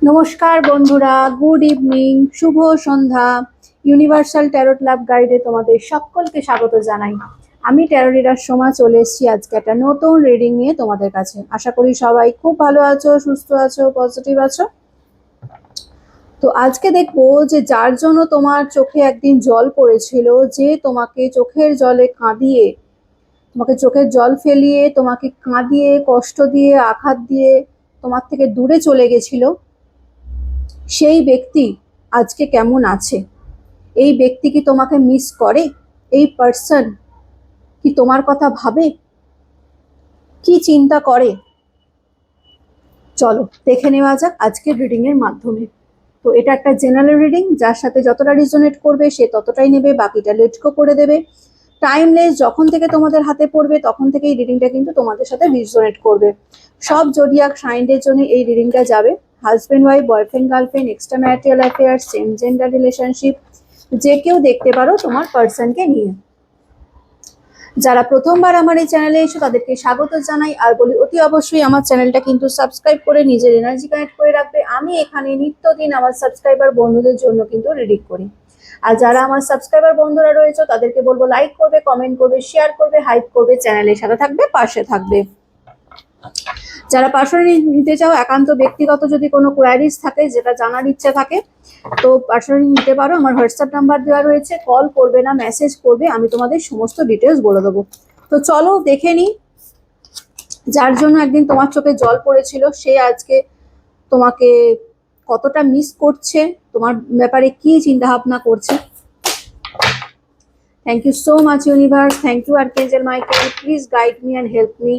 নমস্কার বন্ধুরা, good evening, শুভ সন্ধ্যা। Universal tarot লাভ গাইডে তোমাদের সকলকে স্বাগত জানাই। আমি ট্যারো রিডার সোমা চলে এসেছি আজকে একটা নতুন রিডিং নিয়ে তোমাদের কাছে। আশা করি সবাই খুব ভালো আছো, সুস্থ আছো, পজিটিভ আছো। তো আজকে দেখবো যে যার জন্য তোমার চোখে একদিন জল পড়েছিল, যে তোমাকে চোখের জলে কাঁদিয়ে, তোমাকে চোখের জল ফেলিয়ে, তোমাকে কাঁদিয়ে, কষ্ট দিয়ে, আঘাত দিয়ে তোমার থেকে দূরে চলে গেছিল, সেই ব্যক্তি আজকে কেমন আছে? এই ব্যক্তি কি তোমাকে মিস করে? এই পার্সন কি তোমার কথা ভাবে? কি চিন্তা করে? চলো দেখে নেওয়া যাক আজকের রিডিং এর মাধ্যমে। তো এটা একটা জেনারেল রিডিং, যার সাথে যতটা রিজোনেট করবে সে ততটাই নেবে, বাকিটা লেট গো করে দেবে। টাইমলেস, যখন থেকে তোমাদের হাতে পড়বে তখন থেকে এই রিডিংটা কিন্তু তোমাদের সাথে রিজোনেট করবে। সব জোডিয়াক সাইনদের জন্য এই রিডিংটা যাবে। Husband wife, boyfriend girlfriend, extra marital affair, same gender relationship, যে কেউ দেখতে পারো তোমার পার্সনকে নিয়ে। যারা প্রথমবার আমার এই চ্যানেলে এসো তাদেরকে স্বাগত জানাই, আর বলি অতি অবশ্যই আমার চ্যানেলটা কিন্তু সাবস্ক্রাইব করে নিজের এনার্জি কানেক্ট করে রাখবে। আমি এখানে নিত্যদিন আমার সাবস্ক্রাইবার বন্ধুদের জন্য কিন্তু রিডিং করি। আর যারা আমার সাবস্ক্রাইবার বন্ধুরা রয়েছে তাদেরকে বলবো লাইক করবে, কমেন্ট করবে, শেয়ার করবে, হাইপ করবে, চ্যানেলের সাথে থাকবে, পাশে থাকবে। যারা পার্সোনালি নিতে চাও, একান্ত ব্যক্তিগত যদি কোনো কোয়ারিজ থাকে, যেটা জানার ইচ্ছা থাকে, তো পার্সোনালি নিতে পারো। আমার হোয়াটসঅ্যাপ নাম্বার দেওয়া রয়েছে, কল করবে না, মেসেজ করবে, আমি তোমাদের সমস্ত ডিটেলস বলে দেবো। তো চলো দেখে নিই যার জন্য একদিন তোমার চোখে জল পড়েছিল সে আজকে তোমাকে কতটা মিস করছে, তোমার ব্যাপারে কি চিন্তা ভাবনা করছে। Thank you so much universe, thank you archangel Michael, please guide me and help me.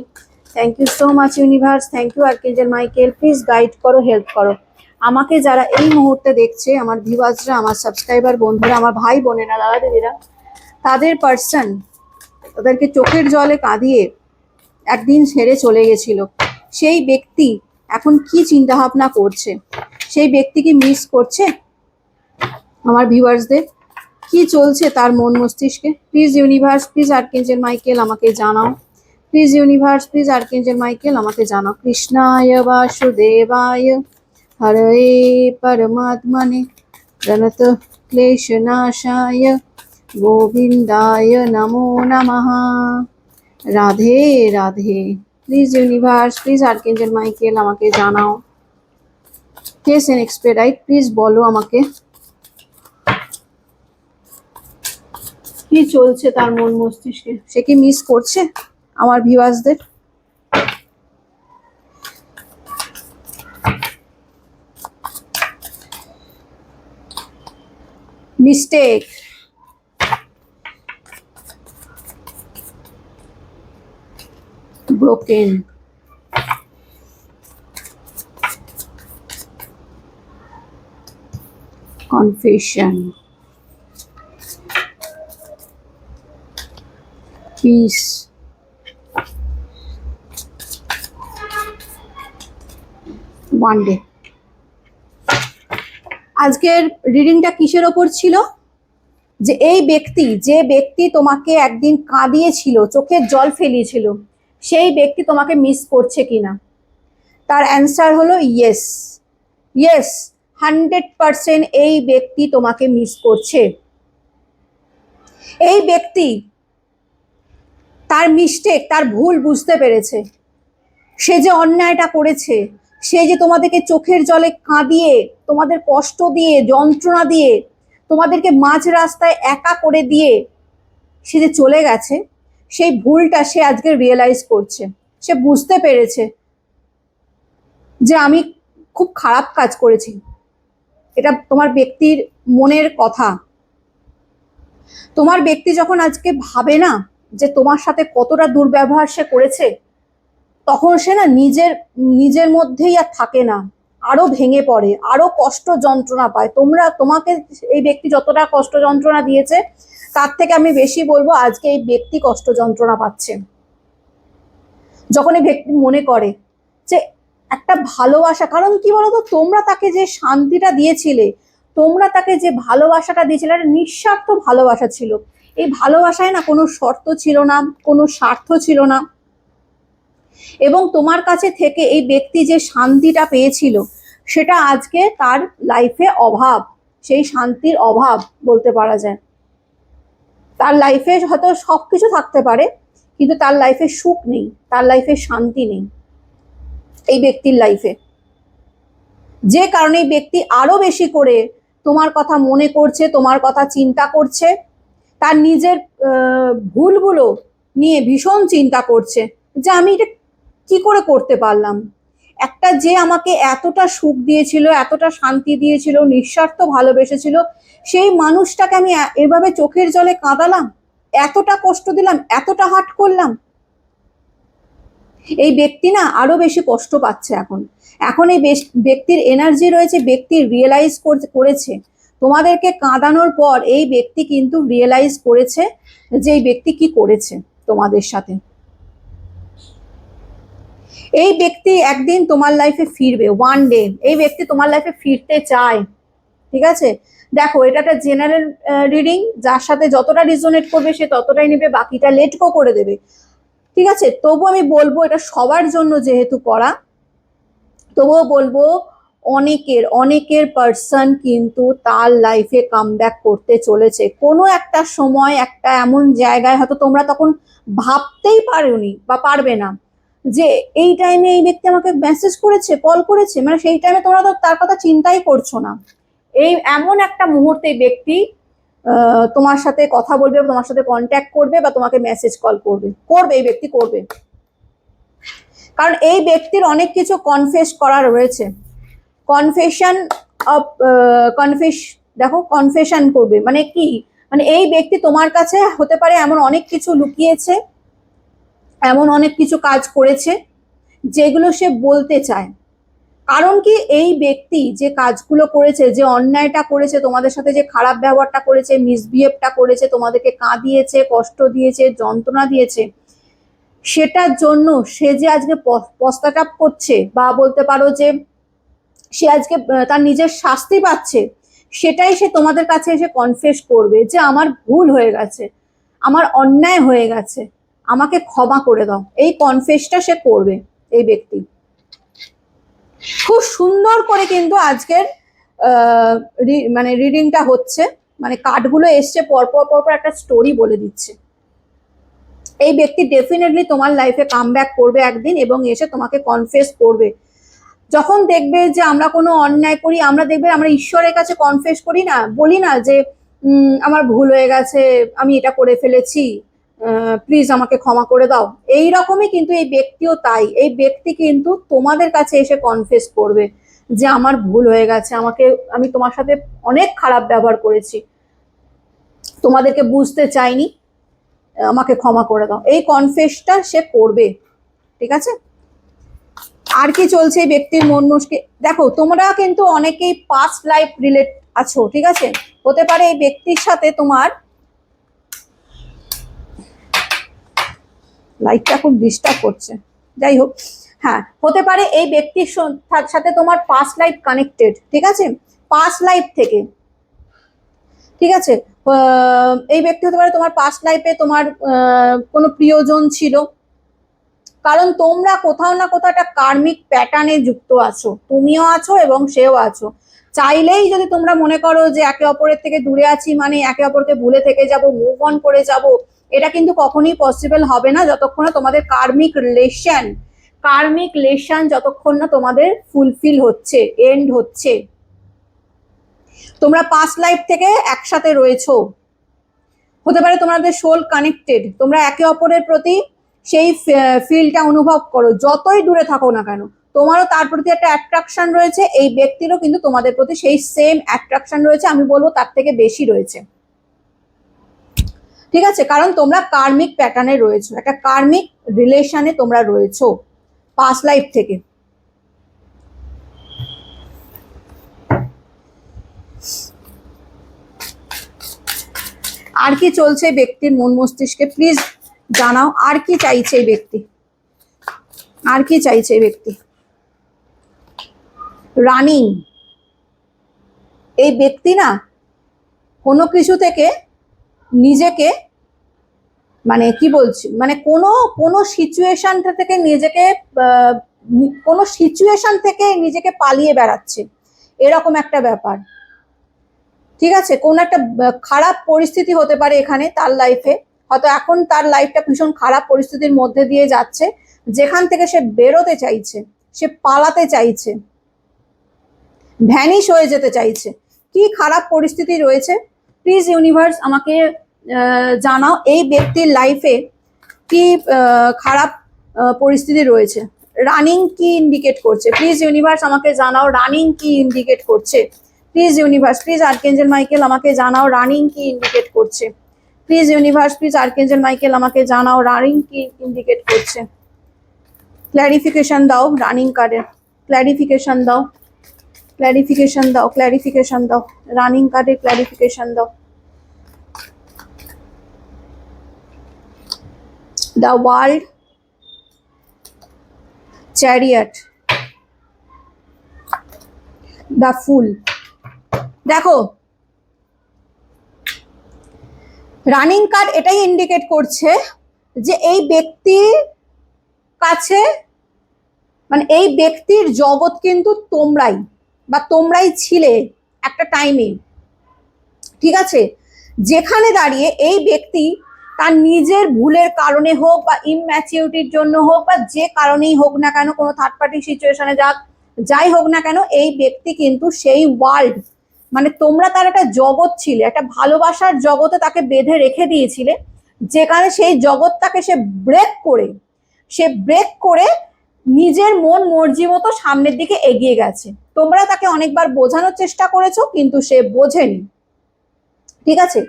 Thank you so much universe, thank you archangel Michael, please guide করো, হেল্প করো। আমাকে যারা এই মুহূর্তে দেখছে, আমার ভিউয়ার্সরা, আমার সাবস্ক্রাইবার বন্ধুরা, আমার ভাই বোনেরা, দাদা দিদিরা, তাদের পার্সন তাদেরকে চোখের জলে কাঁদিয়ে একদিন ছেড়ে চলে গেছিল, সেই ব্যক্তি এখন কি চিন্তা ভাবনা করছে? সেই ব্যক্তি কি মিস করছে আমার ভিউয়ার্সদের? কি চলছে তার মন মস্তিষ্কে? Please universe, please archangel Michael আমাকে জানাও। Please universe, please archangel Michael আমাকে জানাও। কৃষ্ণায় বাসুদেবায় হরে পরমাত্মনে প্রণত ক্লেশনাশায় গোবিন্দায় নমো নমঃ। Radhe Radhe. Please universe, please archangel Michael আমাকে জানাও। কেস এন্ড এক্সপেডাইট, প্লিজ বলো আমাকে কি চলছে তার মন মস্তিষ্কে? সে কি মিস করছে আমার ভিউয়ার্সদের? Mistake, broken, confession, piece, one day. আজকের রিডিংটা কিসের ওপর ছিল? যে এই ব্যক্তি, যে ব্যক্তি তোমাকে একদিন কাঁদিয়েছিল, চোখের জল ফেলিয়েছিল, সেই ব্যক্তি তোমাকে মিস করছে কিনা। তার অ্যান্সার হলো ইয়েস। ইয়েস, 100% এই ব্যক্তি তোমাকে মিস করছে। এই ব্যক্তি তার মিস্টেক, তার ভুল বুঝতে পেরেছে। সে যে অন্যায়টা করেছে, সে যে তোমাদেরকে চোখের জলে কাঁদিয়ে, তোমাদের কষ্ট দিয়ে, যন্ত্রণা দিয়ে, তোমাদেরকে মাঝ রাস্তায় একা করে দিয়ে সে যে চলে গেছে, সেই ভুলটা সে আজকে রিয়েলাইজ করছে। সে বুঝতে পেরেছে যে আমি খুব খারাপ কাজ করেছি। এটা তোমার ব্যক্তির মনের কথা। তোমার ব্যক্তি যখন আজকে ভাবে না যে তোমার সাথে কতটা দুর্ব্যবহার সে করেছে, তখন সে না নিজের মধ্যেই আর থাকে না, আরো ভেঙে পড়ে, আরো কষ্ট যন্ত্রণা পায়। তোমাকে এই ব্যক্তি যতটা কষ্ট যন্ত্রণা দিয়েছে, তার থেকে আমি বেশি বলবো আজকে এই ব্যক্তি কষ্ট যন্ত্রণা পাচ্ছে। যখন এই ব্যক্তি মনে করে যে একটা ভালোবাসা, কারণ কি বলতো, তোমরা তাকে যে শান্তিটা দিয়েছিলে, তোমরা তাকে যে ভালোবাসাটা দিয়েছিলে, একটা নিঃস্বার্থ ভালোবাসা ছিল। এই ভালোবাসায় না কোনো শর্ত ছিল না, কোনো স্বার্থ ছিল না। এবং তোমার কাছে থেকে এই ব্যক্তি যে শান্তিটা পেয়েছিল, সেটা আজকে তার লাইফে অভাব, সেই শান্তির অভাব বলতে পারা যায়। তার লাইফে হয়তো সবকিছু থাকতে পারে, কিন্তু তার লাইফে সুখ নেই, তার লাইফে শান্তি নেই এই ব্যক্তির লাইফে। যে কারণে এই ব্যক্তি আরো বেশি করে তোমার কথা মনে করছে, তোমার কথা চিন্তা করছে, তার নিজের ভুলগুলো নিয়ে ভীষণ চিন্তা করছে যে আমি এটা কি করে করতে পারলাম। একটা যে আমাকে এতটা সুখ দিয়েছিল, এতটা শান্তি দিয়েছিল, নিঃস্বার্থ ভালোবেসেছিল, সেই মানুষটাকে আমি এভাবে চোখের জলে কাঁদালাম, এতটা কষ্ট দিলাম, এতটা হার্ট করলাম। এই ব্যক্তি না আরো বেশি কষ্ট পাচ্ছে এখন। এখন এই ব্যক্তির এনার্জি রয়েছে, ব্যক্তি রিয়েলাইজ করেছে তোমাদেরকে কাঁদানোর পর এই ব্যক্তি কিন্তু রিয়েলাইজ করেছে যে এই ব্যক্তি কি করেছে তোমাদের সাথে। এই ব্যক্তি একদিন তোমার লাইফে ফিরবে, ওয়ান ডে এই ব্যক্তি তোমার লাইফে ফিরতে চায়। ঠিক আছে, দেখো এটা একটা জেনারেল রিডিং, যার সাথে যতটা রিজোনেট করবে সে ততটাই নেবে, বাকিটা লেট গো করে দেবে। ঠিক আছে, তবু আমি বলবো এটা সবার জন্য যেহেতু করা, তবুও বলবো অনেকের পার্সন কিন্তু তার লাইফে কামব্যাক করতে চলেছে। কোনো একটা সময় একটা এমন জায়গায় হয়তো তোমরা তখন ভাবতেই পারোনি বা পারবে না যে এই টাইমে এই ব্যক্তি আমাকে মেসেজ করেছে, কল করেছে, মানে সেই টাইমে তোমরা তো তার কথা চিন্তাই করছো না। এই এমন একটা মুহূর্তে ব্যক্তি তোমার সাথে কথা বলবে, তোমার সাথে কন্ট্যাক্ট করবে বা তোমাকে মেসেজ কল করবে, এই ব্যক্তি করবে। কারণ এই ব্যক্তির অনেক কিছু কনফেস করা রয়েছে, কনফেশন অফ দেখো কনফেশন করবে মানে কি, মানে এই ব্যক্তি তোমার কাছে হতে পারে এমন অনেক কিছু লুকিয়েছে, এমন অনেক কিছু কাজ করেছে যেগুলো সে বলতে চায়। কারণ কি এই ব্যক্তি যে কাজগুলো করেছে, যে অন্যায়টা করেছে, তোমাদের সাথে যে খারাপ ব্যবহারটা করেছে, মিসবিহেভটা করেছে, তোমাদেরকে কাঁদিয়েছে, কষ্ট দিয়েছে, যন্ত্রণা দিয়েছে, সেটার জন্য সে যে আজকে পশ্চাতাপ করছে বা বলতে পারো যে সে আজকে তার নিজের শাস্তি পাচ্ছে, সেটাই সে তোমাদের কাছে এসে কনফেস করবে যে আমার ভুল হয়ে গেছে, আমার অন্যায় হয়ে গেছে, আমাকে ক্ষমা করে দাও। এই কনফেসটা সে করবে এই ব্যক্তি। খুব সুন্দর করে কিন্তু আজকের মানে রিডিংটা হচ্ছে, মানে কার্ডগুলো এসছে পরপর একটা স্টোরি বলে দিচ্ছে। এই ব্যক্তি ডেফিনেটলি তোমার লাইফে কামব্যাক করবে একদিন এবং এসে তোমাকে কনফেস করবে। যখন দেখবে যে আমরা কোনো অন্যায় করি, আমরা দেখবে আমরা ঈশ্বরের কাছে কনফেস করি না, বলি না যে আমার ভুল হয়ে গেছে, আমি এটা করে ফেলেছি, প্লিজ আমাকে ক্ষমা করে দাও। এই রকমই কিন্তু এই ব্যক্তিও তাই, এই ব্যক্তি কিন্তু তোমাদের কাছে এসে কনফেস করবে যে আমার ভুল হয়ে গেছে, আমি তোমার সাথে অনেক খারাপ ব্যবহার করেছি, তোমাদেরকে বুঝতে চাইনি, আমাকে ক্ষমা করে দাও। এই কনফেসটা সে করবে। ঠিক আছে, আর কি চলছে এই ব্যক্তির মন মুশকে দেখো, তোমরা কিন্তু অনেকেই পাস্ট লাইফ রিলেট আছো। ঠিক আছে, হতে পারে এই ব্যক্তির সাথে তোমার লাইফটা খুব ডিস্টার্ব করছে, যাই হোক, হ্যাঁ হতে পারে এই ব্যক্তির সাথে তোমার পাস্ট লাইফ কানেক্টেড। ঠিক আছে, পাস্ট লাইফ থেকে, ঠিক আছে, এই ব্যক্তি হতে পারে তোমার পাস্ট লাইফে তোমার কোনো প্রিয়জন ছিল, কারণ তোমরা কোথাও না কোথাও একটা কার্মিক প্যাটার্নে যুক্ত আছো, তুমিও আছো এবং সেও আছো। চাইলেই যদি তোমরা মনে করো যে একে অপরের থেকে দূরে আছি মানে একে অপরকে ভুলে থেকে যাব, মুভ অন করে যাব, এটা কিন্তু কখনোই পসিবল হবে না যতক্ষণ না তোমাদের কার্মিক রিলেশন যতক্ষণ না তোমাদের ফুলফিল হচ্ছে, এন্ড হচ্ছে। তোমরা পাস্ট লাইফ থেকে একসাথে রয়েছো, হতে পারে তোমাদের সোল কানেক্টেড, তোমরা একে অপরের প্রতি সেই ফিলটা অনুভব করো, যতই দূরে থাকো না কেন তোমারও তার প্রতি একটা অ্যাট্রাকশন রয়েছে, এই ব্যক্তিরও কিন্তু তোমাদের প্রতি সেই সেম অ্যাট্রাকশন রয়েছে, আমি বলবো তার থেকে বেশি রয়েছে। ঠিক আছে, কারণ তোমরা কার্মিক প্যাটার্নে রয়েছো, একটা কার্মিক রিলেশনে তোমরা রয়েছো পাস্ট লাইফ থেকে। আর কি চলছে ব্যক্তির মন মস্তিষ্কে প্লিজ জানাও, আর কি চাইছে এই ব্যক্তি, আর কি চাইছে এই ব্যক্তি। রানিং, এই ব্যক্তি না কোনো কিছু থেকে নিজেকে মানে কি বলছি, মানে কোনো সিচুয়েশনটা থেকে নিজেকে কোনো সিচুয়েশন থেকে নিজেকে পালিয়ে বেড়াচ্ছে, এরকম একটা ব্যাপার। ঠিক আছে, কোন একটা খারাপ পরিস্থিতি হতে পারে এখানে তার লাইফে, হয়তো এখন তার লাইফটা ভীষণ খারাপ পরিস্থিতির মধ্যে দিয়ে যাচ্ছে, যেখান থেকে সে বেরোতে চাইছে, সে পালাতে চাইছে, ভ্যানিশ হয়ে যেতে চাইছে। কি খারাপ পরিস্থিতি রয়েছে প্লিজ ইউনিভার্স আমাকে জানাও, এই ব্যক্তির লাইফে কি খারাপ পরিস্থিতি রয়েছে, রানিং কি ইন্ডিকেট করছে, প্লিজ ইউনিভার্স আমাকে জানাও রানিং কি ইন্ডিকেট করছে, please universe, please archangel Michael আমাকে জানাও রানিং কি ইন্ডিকেট করছে, please universe, please archangel Michael আমাকে জানাও রানিং কি ইন্ডিকেট করছে। ক্ল্যারিফিকেশন দাও রানিং কার্ডের, ক্ল্যারিফিকেশন দাও, ক্ল্যারিফিকেশন দাও, ক্ল্যারিফিকেশন দাও, রানিং কার্ডের ক্ল্যারিফিকেশন দাও। দ্য ওয়ার্ল্ড, চ্যারিয়ট, দ্য ফুল। দেখো রানিং কার্ড এটাই ইন্ডিকেট করছে যে এই ব্যক্তির কাছে, মানে এই ব্যক্তির জগৎ কিন্তু তোমরাই, বা তোমরাই ছিলে একটা টাইমে। ঠিক আছে, যেখানে দাঁড়িয়ে এই ব্যক্তি তার নিজের ভুলের কারণে হোক বা ইমম্যাচিউরিটির জন্য হোক বা যে কারণেই হোক না কেন, কোনো থার্ড পার্টি সিচুয়েশনে যাক, যাই হোক না কেন, এই ব্যক্তি কিন্তু সেই ওয়ার্ল্ড, মানে তোমরা তার একটা জগৎ ছিলে, একটা ভালোবাসার জগতে তাকে বেঁধে রেখে দিয়েছিলে, যেখানে সেই জগৎটাকে সে ব্রেক করে নিজের মন মর্জি মতো সামনের দিকে এগিয়ে গেছে। তোমরা তাকে অনেকবার বোঝানোর চেষ্টা করেছো কিন্তু সে বোঝেনি। ঠিক আছে,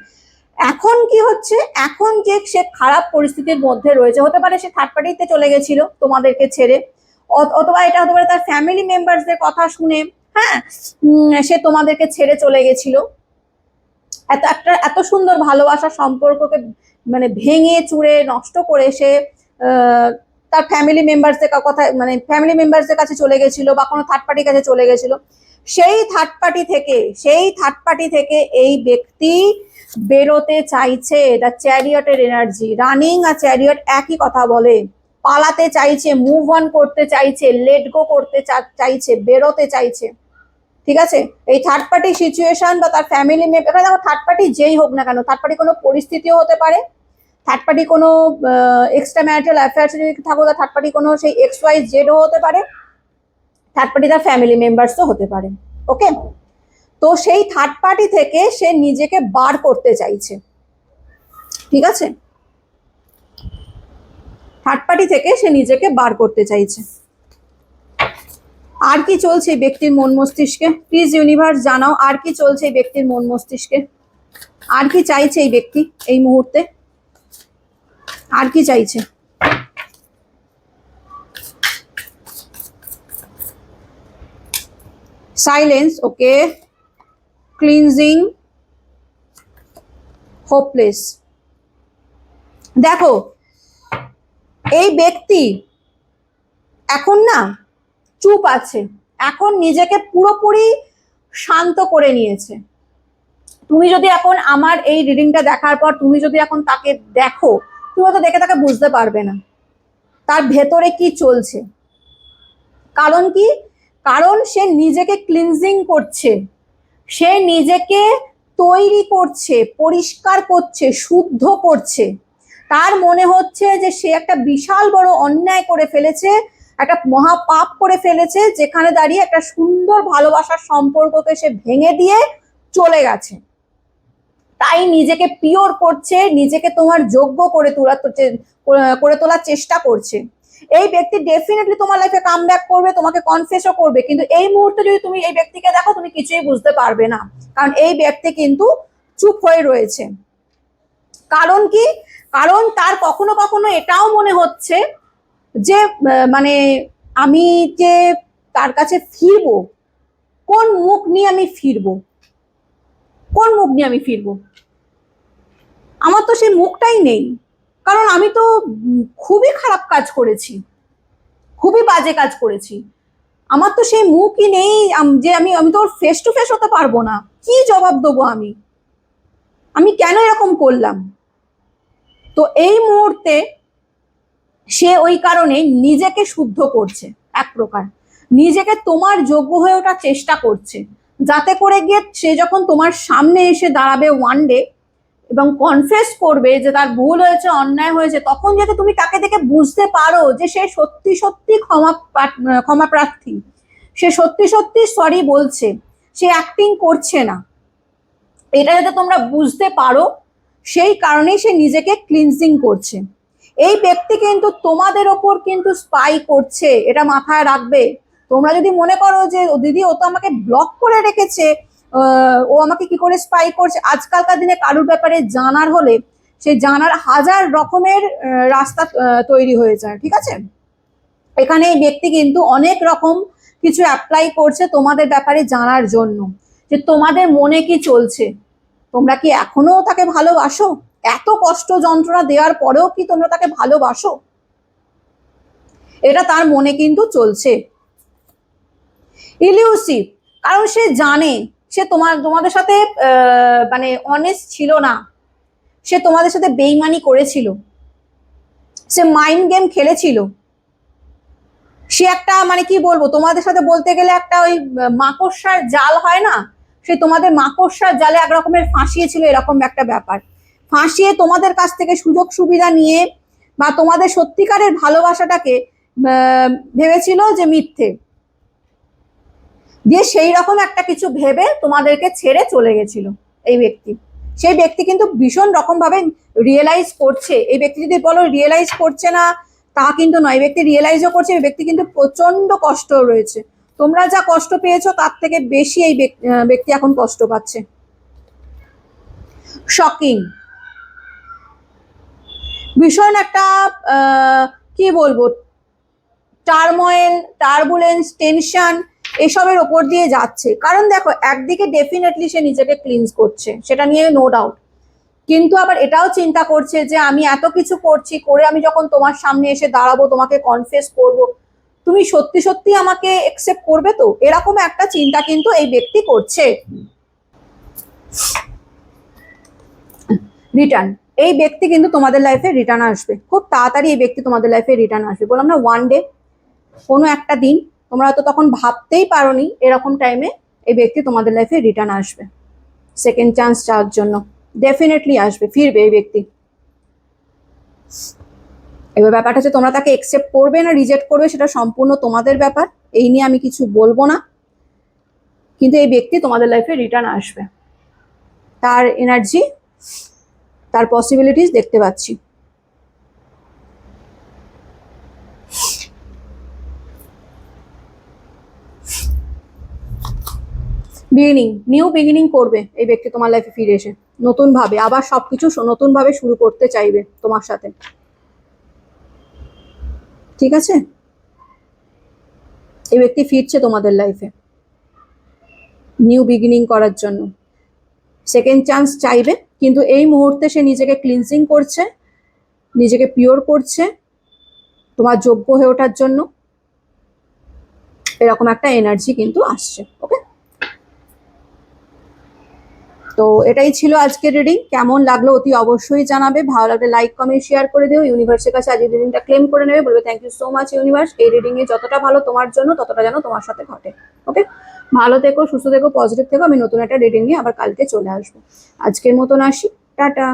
এখন কি হচ্ছে, এখন যে সে খারাপ পরিস্থিতির মধ্যে রয়েছে, হতে পারে সে থার্ড পার্টিতে চলে গেছিল তোমাদেরকে ছেড়ে, অথবা এটা হতে পারে তার ফ্যামিলি মেম্বারসদের কথা শুনে, হ্যাঁ, সে তোমাদেরকে ছেড়ে চলে গেছিল। এত সুন্দর ভালোবাসার সম্পর্ককে মানে ভেঙে চুরে নষ্ট করে সে তার ফ্যামিলি মেম্বারসদের কথা, মানে ফ্যামিলি মেম্বারসদের কাছে চলে গেছিল বা কোনো থার্ড পার্টির কাছে চলে গেছিল। সেই থার্ড পার্টি থেকে এই ব্যক্তি বেরোতে চাইছে। দ্য চ্যারিয়টের এনার্জি, রানিং আর চ্যারিয়ট একই কথা বলে, পালাতে চাইছে, মুভ অন করতে চাইছে, লেট গো করতে চাইছে, বেরোতে চাইছে। ঠিক আছে, এই থার্ড পার্টি সিচুয়েশন বা তার ফ্যামিলি মেম্বার, দেখো থার্ড পার্টি যেই হোক না কেন, থার্ড পার্টি কোনো পরিস্থিতিও হতে পারে, থার্ড পার্টি কোনো এক্সট্রা ম্যারিটাল অ্যাফেয়ার্স যদি থাকো, থার্ড পার্টি কোনো সেই XYZ হতে পারে, থার্ড পার্টি তার ফ্যামিলি মেম্বারসও হতে পারে। ওকে, তো সেই থার্ড পার্টি থেকে সে নিজেকে বার করতে চাইছে। ঠিক আছে, থার্ড পার্টি থেকে সে নিজেকে বার করতে চাইছে। আর কি চলছে এই ব্যক্তির মন মস্তিষ্কে, প্লিজ ইউনিভার্স জানাও আর কি চলছে এই ব্যক্তির মন মস্তিষ্কে, আর কি চাইছে এই ব্যক্তি এই মুহূর্তে, আর কি চাইছে। সাইলেন্স, ওকে, ক্লিনজিং, হোপলেস। দেখো এই ব্যক্তি এখন না চুপ আছে, এখন নিজেকে পুরোপুরি শান্ত করে নিয়েছে। তুমি যদি এখন আমার এই রিডিংটা দেখার পর তুমি যদি এখন তাকে দেখো, তুমি তো দেখে তাকে বুঝতে পারবে না তার ভেতরে কি চলছে। কারণ কি, কারণ সে নিজেকে ক্লিনজিং করছে, সে নিজেকে তৈরি করছে, পরিষ্কার করছে, শুদ্ধ করছে। তার মনে হচ্ছে যে সে একটা বিশাল বড় অন্যায় করে ফেলেছে, একটা মহাপাপ করে ফেলেছে, যেখানে দাঁড়িয়ে একটা সুন্দর ভালোবাসার সম্পর্ককে সে ভেঙে দিয়ে চলে গেছে। তাই নিজেকে পিওর করছে, নিজেকে তোমার যোগ্য করে তোলার চেষ্টা করছে। এই ব্যক্তি ডেফিনেটলি তোমার লাইফে কাম ব্যাক করবে, তোমাকে কনফেসও করবে, কিন্তু এই মুহূর্তে যদি তুমি এই ব্যক্তিকে দেখো তুমি কিছুই বুঝতে পারবে না, কারণ এই ব্যক্তি কিন্তু চুপ হয়ে রয়েছে। কারণ কি, কারণ তার কখনো কখনো এটাও মনে হচ্ছে যে মানে আমি যে তার কাছে ফিরবো, কোন মুখ নিয়ে আমি ফিরবো, কোন মুখ নিয়ে আমি ফিরবো, আমার তো সেই মুখটাই নেই, কারণ আমি তো খুবই খারাপ কাজ করেছি, খুবই বাজে কাজ করেছি, আমার তো সেই মুখই নেই যে আমি তো ফেস টু ফেস হতে পারবো না, কি জবাব দেবো আমি কেন এরকম করলাম। তো এই মুহূর্তে সে ওই কারণে নিজেকে শুদ্ধ করছে, এক প্রকার নিজেকে তোমার যোগ্য হয়ে ওঠার চেষ্টা করছে, যাতে করে গিয়ে সে যখন তোমার সামনে এসে দাঁড়াবে ওয়ান ডে এবং কনফেস করবে যে তার ভুল হয়েছে, অন্যায় হয়েছে, তখন যাতে তুমি তাকে দেখে বুঝতে পারো যে সে সত্যি সত্যি ক্ষমা প্রার্থী, সে সত্যি সত্যি সরি বলছে, সে অ্যাক্টিং করছে না, এটা যাতে তোমরা বুঝতে পারো, সেই কারণেই সে নিজেকে ক্লিনজিং করছে। এই ব্যক্তি কিন্তু তোমাদের ওপর কিন্তু স্পাই করছে, এটা মাথায় রাখবে। তোমরা যদি মনে করো যে ও দিদি ও তো আমাকে ব্লক করে রেখেছে, ও আমাকে কি করে স্পাই করছে, আজকালকার দিনে কারুর ব্যাপারে জানার হলে সেই জানার হাজার রকমের রাস্তা তৈরি হয়ে যায়, ঠিক আছে। এখানে এই ব্যক্তি কিন্তু অনেক রকম কিছু অ্যাপ্লাই করছে তোমাদের ব্যাপারে জানার জন্য, যে তোমাদের মনে কি চলছে, তোমরা কি এখনো তাকে ভালোবাসো, এত কষ্ট যন্ত্রণা দেওয়ার পরেও কি তোমরা তাকে ভালোবাসো, এটা তার মনে কিন্তু চলছে। ইলিউসিভ, কারণ সে জানে সে তোমাদের সাথে মানে অনেস্ট ছিল না, সে তোমাদের সাথে বেইমানি করেছিল, সে মাইন্ড গেম খেলেছিল, সে একটা মানে কি বলবো তোমাদের সাথে বলতে গেলে একটা ওই মাকড়সার জাল হয় না, সে তোমাদের মাকড়সার জালে এক রকমের ফাঁসিয়েছিল, এরকম একটা ব্যাপার। ফাঁসিয়ে তোমাদের কাছ থেকে সুযোগ সুবিধা নিয়ে বা তোমাদের সত্যিকারের ভালোবাসাটাকে ভেবেছিল যে মিথ্যে, দিয়ে সেই রকম একটা কিছু ভেবে তোমাদেরকে ছেড়ে চলে গেছিল এই ব্যক্তি। সেই ব্যক্তি কিন্তু ভীষণ রকম ভাবে রিয়েলাইজ করছে। এই ব্যক্তি যদি বলো রিয়েলাইজ করছে না, তা কিন্তু নয়, এই ব্যক্তি রিয়েলাইজও করছে। এই ব্যক্তি কিন্তু প্রচন্ড কষ্ট রয়েছে, তোমরা যা কষ্ট পেয়েছো তার থেকে বেশি এই ব্যক্তি এখন কষ্ট পাচ্ছে। শকিং, ভীষণ একটা কি বলবো টার্ময়েল, টার্বুলেন্স, টেনশন এসবের ওপর দিয়ে যাচ্ছে। কারণ দেখো একদিকে ডেফিনেটলি সে নিজেকে ক্লিনজ করছে, সেটা নিয়ে নো ডাউট, কিন্তু আবার এটাও চিন্তা করছে যে আমি এত কিছু করছি, করে আমি যখন তোমার সামনে এসে দাঁড়াবো, তোমাকে কনফেস করব, তুমি সত্যি সত্যি আমাকে একসেপ্ট করবে তো, এরকম একটা চিন্তা কিন্তু এই ব্যক্তি করছে। রিটার্ন, এই ব্যক্তি কিন্তু তোমাদের লাইফে রিটার্ন আসবে খুব তাড়াতাড়ি, এই ব্যক্তি তোমাদের লাইফে রিটার্ন আসবে। বললাম না ওয়ান ডে, কোনো একটা দিন, তোমরা তো তখন ভাবতেই পারোনি এরকম টাইমে এই ব্যক্তি তোমাদের লাইফে রিটার্ন আসবে সেকেন্ড চান্স চাওয়ার জন্য, ডেফিনেটলি আসবে, ফিরবে এই ব্যক্তি। এবার ব্যাপারটা হচ্ছে তোমরা তাকে একসেপ্ট করবে না রিজেক্ট করবে, সেটা সম্পূর্ণ তোমাদের ব্যাপার, এই নিয়ে আমি কিছু বলবো না, কিন্তু এই ব্যক্তি তোমাদের লাইফে রিটার্ন আসবে, তার এনার্জি, তার পসিবিলিটিস দেখতে পাচ্ছি। বিগিনিং, নিউ বিগিনিং করবে এই ব্যক্তি তোমার লাইফে ফিরে এসে, নতুন ভাবে আবার সবকিছু নতুন ভাবে শুরু করতে চাইবে তোমার সাথে, ঠিক আছে। এই ব্যক্তি ফিরছে তোমাদের লাইফে নিউ বিগিনিং করার জন্য, সেকেন্ড চান্স চাইবে, কিন্তু এই মুহূর্তে সে নিজেকে ক্লিনজিং করছে, নিজেকে পিওর করছে তোমার যোগ্য হয়ে ওঠার জন্য, এরকম একটা এনার্জি কিন্তু আসছে। ওকে, তো এটাই ছিল আজকের রিডিং। কেমন লাগলো অতি অবশ্যই জানাবে, ভালো লাগলে লাইক কমেন্ট শেয়ার করে দিও, ইউনিভার্সের কাছে আজকের রিডিংটা ক্লেম করে নেবে, বলবে thank you so much universe, এই রিডিং এ যতটা ভালো তোমার জন্য ততটা যেন তোমার সাথে ঘটে। ওকে, ভালো থেকো, সুস্থ থেকো, পজিটিভ থেকো, আমি নতুন একটা রিডিং নিয়ে আবার কালকে চলে আসবো। আজকের মতন আসি, টাটা।